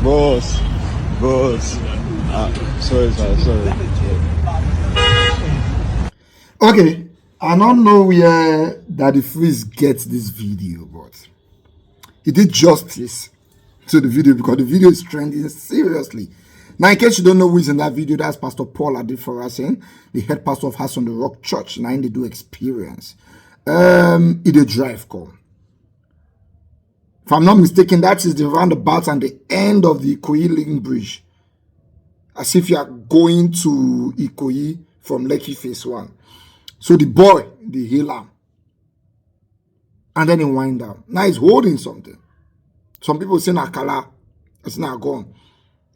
Boss. Sorry, sir. Sorry. Okay, I don't know where Daddy Freeze gets this video, but he did justice to the video because the video is trending seriously. Now, in case you don't know who is in that video, that's Pastor Paul Adefarasin, the head pastor of House on the Rock Church. Now, they do experience. He did drive come. If I'm not mistaken, that is the roundabout and the end of the Ikoyi Link Bridge. As if you are going to Ikoyi from Lekki Phase 1. So the boy, the healer, and then he wind down. Now he's holding something. Some people say Nakala, it's not gone.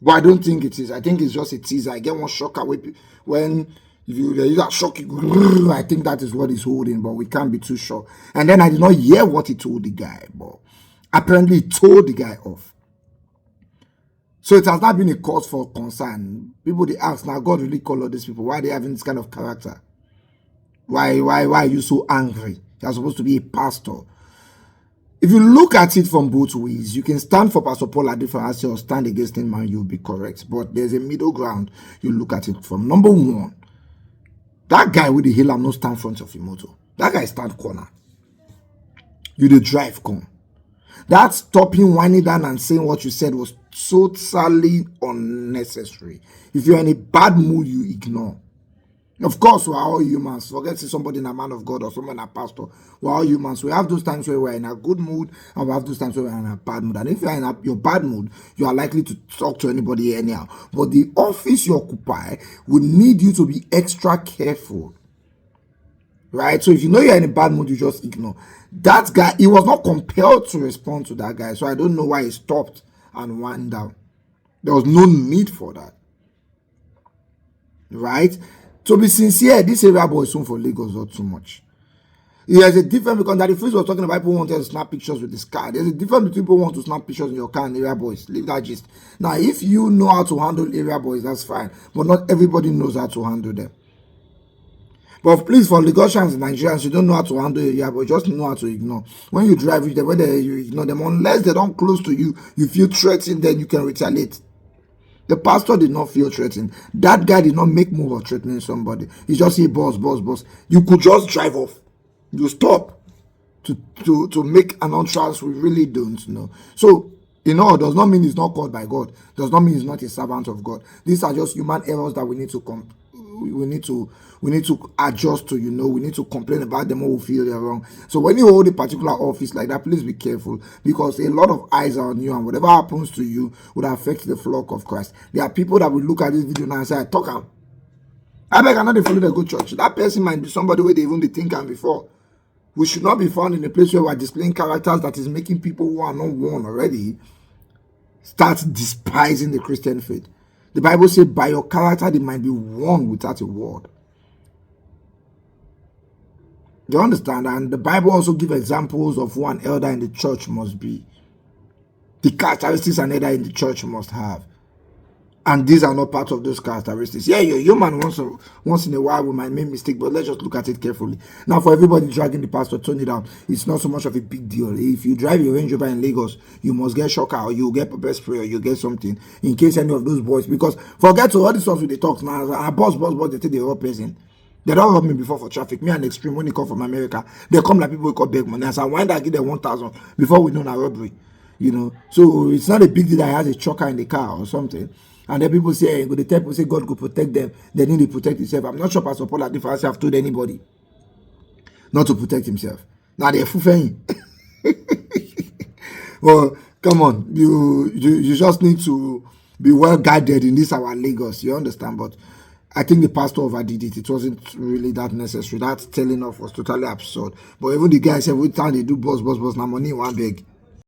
But I don't think it is. I think it's just a teaser. I get one shock away when if you use that shock, I think that is what he's holding, but we can't be too sure. And then I did not hear what he told the guy, but apparently he told the guy off. So it has not been a cause for concern. People they ask, now God really called these people. Why are they having this kind of character? Why are you so angry? You're supposed to be a pastor. If you look at it from both ways, you can stand for Pastor Paul Adefarasin or stand against him and you'll be correct. But there's a middle ground you look at it from. Number one, that guy with the hill am not stand front of your motor. That guy stand corner. You the drive come. That stopping, winding down and saying what you said was totally unnecessary. If you're in a bad mood, you ignore. Of course, we're all humans. Forget to see somebody in a man of God or someone a pastor. We're all humans. We have those times where we're in a good mood and we have those times where we're in a bad mood. And if you're in your bad mood, you are likely to talk to anybody anyhow. But the office you occupy will need you to be extra careful. Right? So if you know you're in a bad mood, you just ignore. That guy, he was not compelled to respond to that guy. So I don't know why he stopped and wound down. There was no need for that. Right? To be sincere, this area boy is soon for Lagos not too much. There's a difference because Daddy Freeze was talking about people wanting to snap pictures with this car. There's a difference between people who want to snap pictures in your car and area boys. Leave that gist. Now, if you know how to handle area boys, that's fine. But not everybody knows how to handle them. But please, for Lagosians and Nigerians, you don't know how to handle area boys. Just know how to ignore. When you drive with them, you ignore them, unless they don't close to you, you feel threatened, then you can retaliate. The pastor did not feel threatened. That guy did not make move of threatening somebody. He just said, boss. You could just drive off. You stop to make an entrance. We really don't know. So, does not mean he's not called by God. Does not mean he's not a servant of God. These are just human errors that we need to adjust to, we need to complain about them when we feel they're wrong. So when you hold a particular office like that, please be careful because a lot of eyes are on you and whatever happens to you would affect the flock of Christ. There are people that will look at this video now and say, I beg I know they follow the good church. That person might be somebody where they even be thinking before. We should not be found in a place where we are displaying characters that is making people who are not one already start despising the Christian faith. The Bible says, by your character, they might be one without a word. Do you understand? And the Bible also gives examples of who an elder in the church must be. The characteristics an elder in the church must have. And these are not part of those characteristics. Yeah, you're human once in a while we might make mistake, but let's just look at it carefully. Now, for everybody dragging the pastor, turn it down. It's not so much of a big deal. If you drive your Range Rover in Lagos, you must get shocker or you get pepper spray or you get something in case any of those boys. Because forget to all these stuff with the talks now. Boss, they take the raw person. They don't help me before for traffic. Me and Extreme, when they come from America, they come like people who call big money. As I wind I give them 1,000 before we know a robbery. So it's not a big deal that I has a choker in the car or something. And then people say, the people say God could protect them. They need to protect himself. I'm not sure Pastor Paul Adefarasin have told anybody not to protect himself. Now they're fuffing. Well, come on. You just need to be well guided in this our Lagos. You understand? But I think the pastor overdid it. It wasn't really that necessary. That telling off was totally absurd. But even the guy said, every time they do boss, now money one beg.